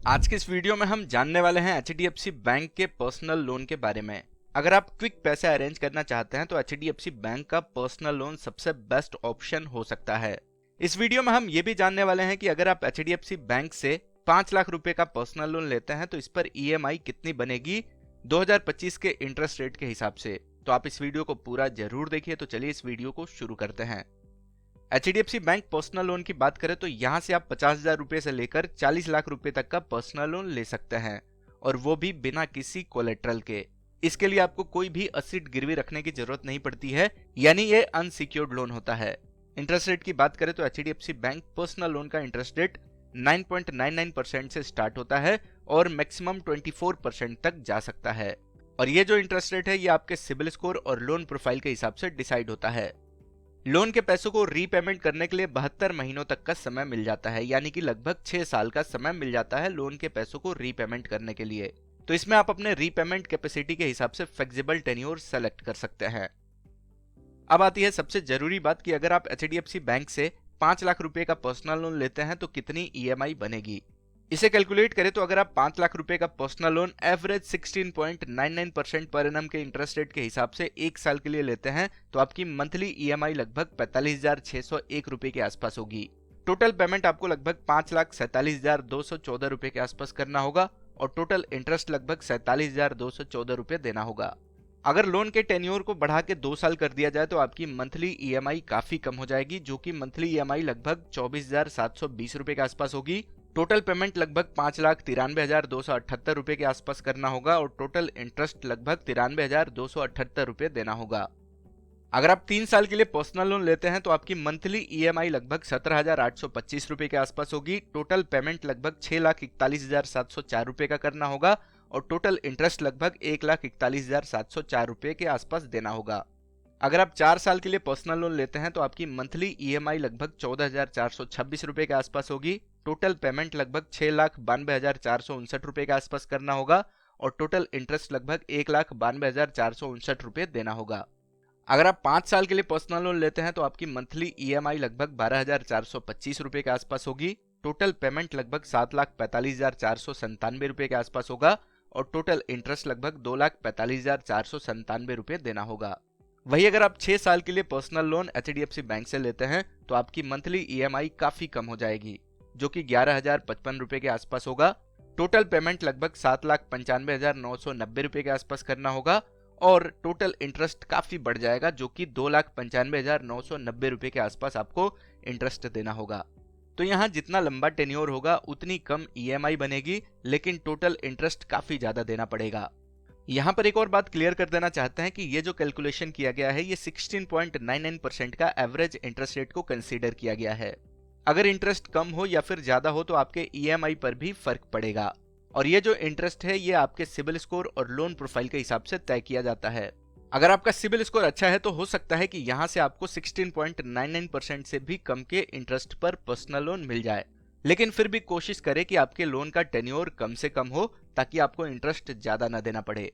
आज के इस वीडियो में हम जानने वाले हैं एचडीएफसी बैंक के पर्सनल लोन के बारे में। अगर आप क्विक पैसे अरेंज करना चाहते हैं तो एचडीएफसी बैंक का पर्सनल लोन सबसे बेस्ट ऑप्शन हो सकता है। इस वीडियो में हम ये भी जानने वाले हैं कि अगर आप एचडीएफसी बैंक से 5 लाख रुपए का पर्सनल लोन लेते हैं तो इस पर ईएमआई कितनी बनेगी 2025 के इंटरेस्ट रेट के हिसाब से। तो आप इस वीडियो को पूरा जरूर देखिए। तो चलिए इस वीडियो को शुरू करते हैं। एचडीएफसी बैंक पर्सनल लोन की बात करें तो यहाँ से आप 50,000 रुपए से लेकर 40 लाख रुपए तक का पर्सनल लोन ले सकते हैं, और वो भी बिना किसी कोलेट्रल के। इसके लिए आपको कोई भी एसेट गिरवी रखने की जरूरत नहीं पड़ती है, यानी ये अनसिक्योर्ड लोन होता है। इंटरेस्ट रेट की बात करें तो एचडीएफसी बैंक पर्सनल लोन का इंटरेस्ट रेट 9.99% से स्टार्ट होता है और मैक्सिमम 24% तक जा सकता है। और ये जो इंटरेस्ट रेट है ये आपके सिबिल स्कोर और लोन प्रोफाइल के हिसाब से डिसाइड होता है। लोन के पैसों को रीपेमेंट करने के लिए 72 महीनों तक का समय मिल जाता है, यानी कि लगभग 6 साल का समय मिल जाता है लोन के पैसों को रीपेमेंट करने के लिए। तो इसमें आप अपने रीपेमेंट कैपेसिटी के हिसाब से फ्लेक्सिबल टेन्योर सेलेक्ट कर सकते हैं। अब आती है सबसे जरूरी बात कि अगर आप एचडीएफसी बैंक से 5 लाख रुपए का पर्सनल लोन लेते हैं तो कितनी ईएमआई बनेगी। इसे कैलकुलेट करें तो अगर आप 5 लाख रुपए का personal loan average 16.99% per annum के इंटरेस्ट रेट के हिसाब से 1 साल के लिए लेते हैं तो आपकी मंथली ईएमआई लगभग 45,601 रुपए के आसपास होगी। टोटल पेमेंट आपको लगभग 5,47,214 रुपए के आसपास करना होगा और टोटल इंटरेस्ट लगभग 47,214 रुपए देना होगा। अगर लोन के टेन्योर को बढ़ा के 2 साल कर दिया जाए तो आपकी मंथली ईएमआई काफी कम हो जाएगी, जो कि मंथली ईएमआई लगभग 24,720 रुपए के आसपास होगी। टोटल पेमेंट लगभग 5,93,278 रुपए के आसपास करना होगा और टोटल इंटरेस्ट लगभग 93,278 रुपए देना होगा। अगर आप 3 साल के लिए पर्सनल लोन लेते हैं तो आपकी मंथली ईएमआई लगभग 17,825 रुपए के आसपास होगी। टोटल पेमेंट लगभग 6,41,704 रुपए का करना होगा और टोटल इंटरेस्ट लगभग 1,41,704 रुपए के आसपास देना होगा। अगर आप 4 साल के लिए पर्सनल लोन लेते हैं तो आपकी मंथली ईएमआई लगभग 14,426 रुपए के आसपास होगी। टोटल पेमेंट लगभग 6,92,459 रुपए के आसपास करना होगा और टोटल इंटरेस्ट लगभग 1,92,459 रुपए देना होगा। अगर आप 5 साल के लिए पर्सनल लोन लेते हैं तो आपकी मंथली ईएमआई लगभग 12,425 रुपए के आसपास होगी। टोटल पेमेंट लगभग 7,45,497 रुपए के आसपास होगा और टोटल इंटरेस्ट लगभग 2,45,497 रुपए देना होगा। वही अगर आप 6 साल के लिए पर्सनल लोन एचडीएफसी बैंक से लेते हैं तो आपकी मंथली ईएमआई काफी कम हो जाएगी, जो कि 11,055 रुपए के आसपास होगा। टोटल पेमेंट लगभग 7,95,990 रुपए के आसपास करना होगा और टोटल इंटरेस्ट काफी बढ़ जाएगा, जो कि 2,95,990 रुपए के आसपास आपको इंटरेस्ट देना होगा। तो यहाँ जितना लंबा टेन्योर होगा उतनी कम ईएमआई बनेगी, लेकिन टोटल इंटरेस्ट काफी ज्यादा देना पड़ेगा। यहाँ पर एक और बात क्लियर कर देना चाहते हैं कि ये जो कैलकुलेशन किया गया है ये 16.99% का एवरेज इंटरेस्ट रेट को कंसीडर किया गया है। अगर इंटरेस्ट कम हो या फिर ज्यादा हो तो आपके ईएमआई पर भी फर्क पड़ेगा, और ये जो इंटरेस्ट है ये आपके सिबिल स्कोर और लोन प्रोफाइल के हिसाब से तय किया जाता है। अगर आपका सिबिल स्कोर अच्छा है तो हो सकता है कि यहाँ से आपको 16.99% से भी कम के इंटरेस्ट पर पर्सनल लोन मिल जाए, लेकिन फिर भी कोशिश करें कि आपके लोन का टेन्योर कम से कम हो ताकि आपको इंटरेस्ट ज्यादा न देना पड़े।